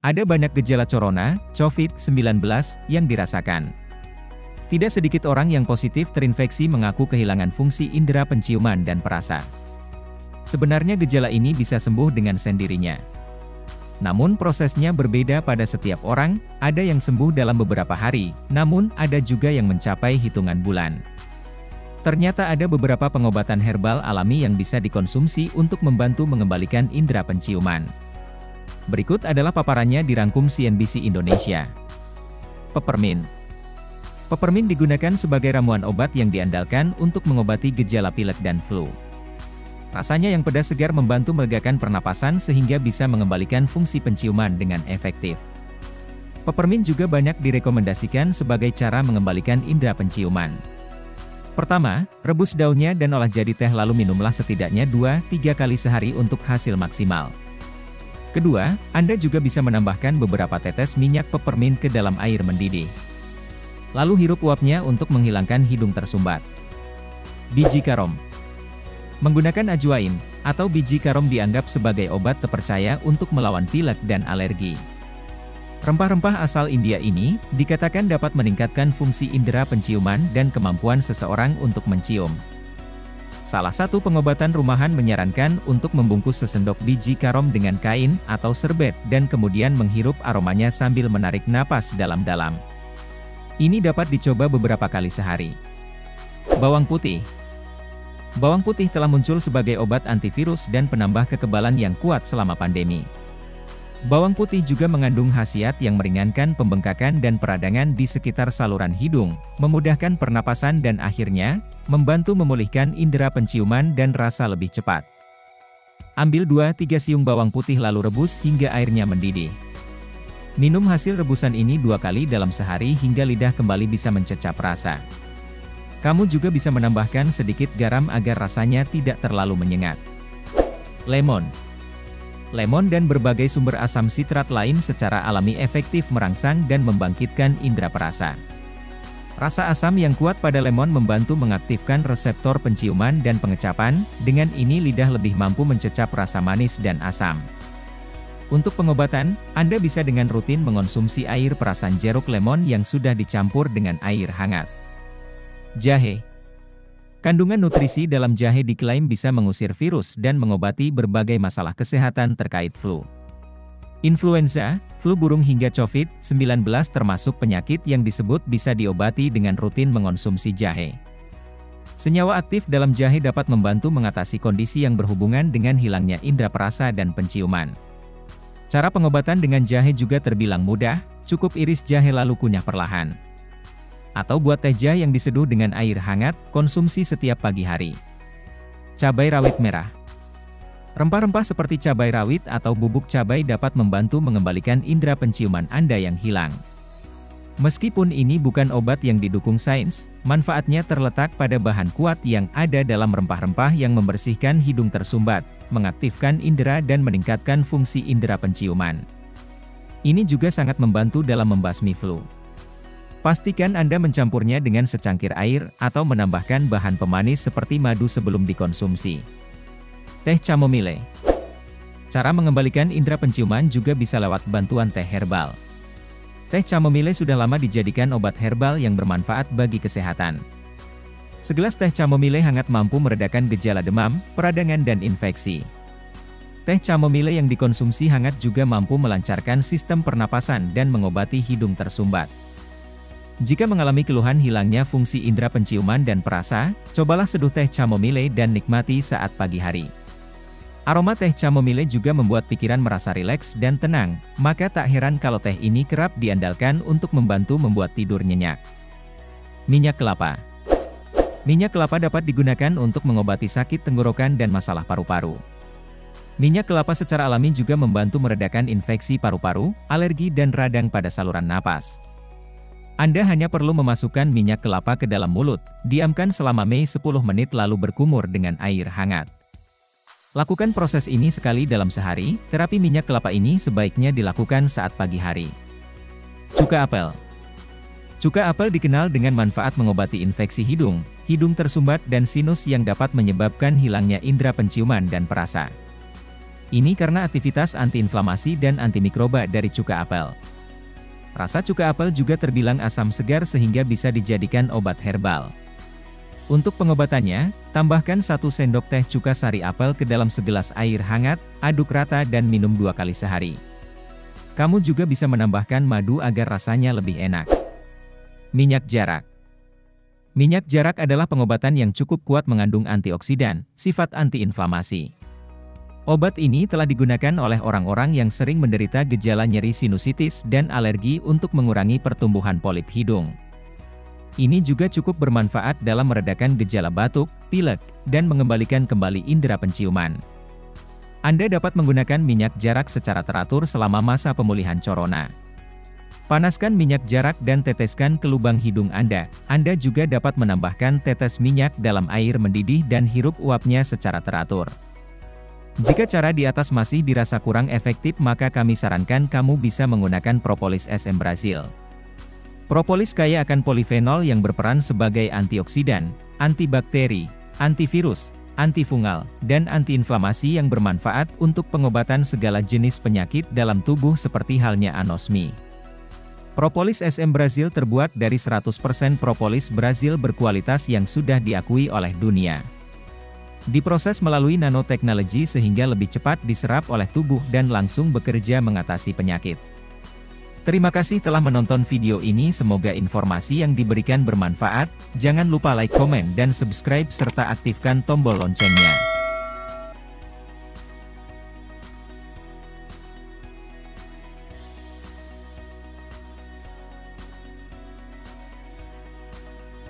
Ada banyak gejala corona, COVID-19, yang dirasakan. Tidak sedikit orang yang positif terinfeksi mengaku kehilangan fungsi indera penciuman dan perasa. Sebenarnya gejala ini bisa sembuh dengan sendirinya. Namun prosesnya berbeda pada setiap orang, ada yang sembuh dalam beberapa hari, namun ada juga yang mencapai hitungan bulan. Ternyata ada beberapa pengobatan herbal alami yang bisa dikonsumsi untuk membantu mengembalikan indera penciuman. Berikut adalah paparannya dirangkum CNBC Indonesia. Peppermint. Peppermint digunakan sebagai ramuan obat yang diandalkan untuk mengobati gejala pilek dan flu. Rasanya yang pedas segar membantu melegakan pernapasan sehingga bisa mengembalikan fungsi penciuman dengan efektif. Peppermint juga banyak direkomendasikan sebagai cara mengembalikan indera penciuman. Pertama, rebus daunnya dan olah jadi teh lalu minumlah setidaknya 2-3 kali sehari untuk hasil maksimal. Kedua, Anda juga bisa menambahkan beberapa tetes minyak peppermint ke dalam air mendidih. Lalu hirup uapnya untuk menghilangkan hidung tersumbat. Biji karom. Menggunakan ajuain, atau biji karom dianggap sebagai obat terpercaya untuk melawan pilek dan alergi. Rempah-rempah asal India ini, dikatakan dapat meningkatkan fungsi indera penciuman dan kemampuan seseorang untuk mencium. Salah satu pengobatan rumahan menyarankan untuk membungkus sesendok biji karom dengan kain atau serbet dan kemudian menghirup aromanya sambil menarik napas dalam-dalam. Ini dapat dicoba beberapa kali sehari. Bawang putih. Bawang putih telah muncul sebagai obat antivirus dan penambah kekebalan yang kuat selama pandemi. Bawang putih juga mengandung khasiat yang meringankan pembengkakan dan peradangan di sekitar saluran hidung, memudahkan pernapasan dan akhirnya, membantu memulihkan indera penciuman dan rasa lebih cepat. Ambil 2-3 siung bawang putih lalu rebus hingga airnya mendidih. Minum hasil rebusan ini 2 kali dalam sehari hingga lidah kembali bisa mencecap rasa. Kamu juga bisa menambahkan sedikit garam agar rasanya tidak terlalu menyengat. Lemon. Lemon dan berbagai sumber asam sitrat lain secara alami efektif merangsang dan membangkitkan indera perasa. Rasa asam yang kuat pada lemon membantu mengaktifkan reseptor penciuman dan pengecapan, dengan ini lidah lebih mampu mencecap rasa manis dan asam. Untuk pengobatan, Anda bisa dengan rutin mengonsumsi air perasan jeruk lemon yang sudah dicampur dengan air hangat. Jahe. Kandungan nutrisi dalam jahe diklaim bisa mengusir virus dan mengobati berbagai masalah kesehatan terkait flu. Influenza, flu burung hingga COVID-19 termasuk penyakit yang disebut bisa diobati dengan rutin mengonsumsi jahe. Senyawa aktif dalam jahe dapat membantu mengatasi kondisi yang berhubungan dengan hilangnya indera perasa dan penciuman. Cara pengobatan dengan jahe juga terbilang mudah, cukup iris jahe lalu kunyah perlahan. Atau buat teh jahe yang diseduh dengan air hangat, konsumsi setiap pagi hari. Cabai rawit merah. Rempah-rempah seperti cabai rawit atau bubuk cabai dapat membantu mengembalikan indera penciuman Anda yang hilang. Meskipun ini bukan obat yang didukung sains, manfaatnya terletak pada bahan kuat yang ada dalam rempah-rempah yang membersihkan hidung tersumbat, mengaktifkan indera dan meningkatkan fungsi indera penciuman. Ini juga sangat membantu dalam membasmi flu. Pastikan Anda mencampurnya dengan secangkir air atau menambahkan bahan pemanis seperti madu sebelum dikonsumsi. Teh chamomile. Cara mengembalikan indera penciuman juga bisa lewat bantuan teh herbal. Teh chamomile sudah lama dijadikan obat herbal yang bermanfaat bagi kesehatan. Segelas teh chamomile hangat mampu meredakan gejala demam, peradangan dan infeksi. Teh chamomile yang dikonsumsi hangat juga mampu melancarkan sistem pernapasan dan mengobati hidung tersumbat. Jika mengalami keluhan hilangnya fungsi indera penciuman dan perasa, cobalah seduh teh chamomile dan nikmati saat pagi hari. Aroma teh chamomile juga membuat pikiran merasa rileks dan tenang, maka tak heran kalau teh ini kerap diandalkan untuk membantu membuat tidur nyenyak. Minyak kelapa. Minyak kelapa dapat digunakan untuk mengobati sakit tenggorokan dan masalah paru-paru. Minyak kelapa secara alami juga membantu meredakan infeksi paru-paru, alergi dan radang pada saluran napas. Anda hanya perlu memasukkan minyak kelapa ke dalam mulut, diamkan selama 10 menit lalu berkumur dengan air hangat. Lakukan proses ini sekali dalam sehari. Terapi minyak kelapa ini sebaiknya dilakukan saat pagi hari. Cuka apel. Cuka apel dikenal dengan manfaat mengobati infeksi hidung, hidung tersumbat dan sinus yang dapat menyebabkan hilangnya indera penciuman dan perasa. Ini karena aktivitas antiinflamasi dan antimikroba dari cuka apel. Rasa cuka apel juga terbilang asam segar sehingga bisa dijadikan obat herbal. Untuk pengobatannya, tambahkan 1 sendok teh cuka sari apel ke dalam segelas air hangat, aduk rata dan minum 2 kali sehari. Kamu juga bisa menambahkan madu agar rasanya lebih enak. Minyak jarak. Minyak jarak adalah pengobatan yang cukup kuat mengandung antioksidan, sifat antiinflamasi. Obat ini telah digunakan oleh orang-orang yang sering menderita gejala nyeri sinusitis dan alergi untuk mengurangi pertumbuhan polip hidung. Ini juga cukup bermanfaat dalam meredakan gejala batuk, pilek, dan mengembalikan kembali indera penciuman. Anda dapat menggunakan minyak jarak secara teratur selama masa pemulihan corona. Panaskan minyak jarak dan teteskan ke lubang hidung Anda. Anda juga dapat menambahkan tetes minyak dalam air mendidih dan hirup uapnya secara teratur. Jika cara di atas masih dirasa kurang efektif, maka kami sarankan kamu bisa menggunakan propolis SM Brazil. Propolis kaya akan polifenol yang berperan sebagai antioksidan, antibakteri, antivirus, antifungal, dan antiinflamasi yang bermanfaat untuk pengobatan segala jenis penyakit dalam tubuh seperti halnya anosmi. Propolis SM Brazil terbuat dari 100% propolis Brazil berkualitas yang sudah diakui oleh dunia. Diproses melalui nanoteknologi sehingga lebih cepat diserap oleh tubuh dan langsung bekerja mengatasi penyakit. Terima kasih telah menonton video ini, semoga informasi yang diberikan bermanfaat. Jangan lupa like, komen, dan subscribe serta aktifkan tombol loncengnya.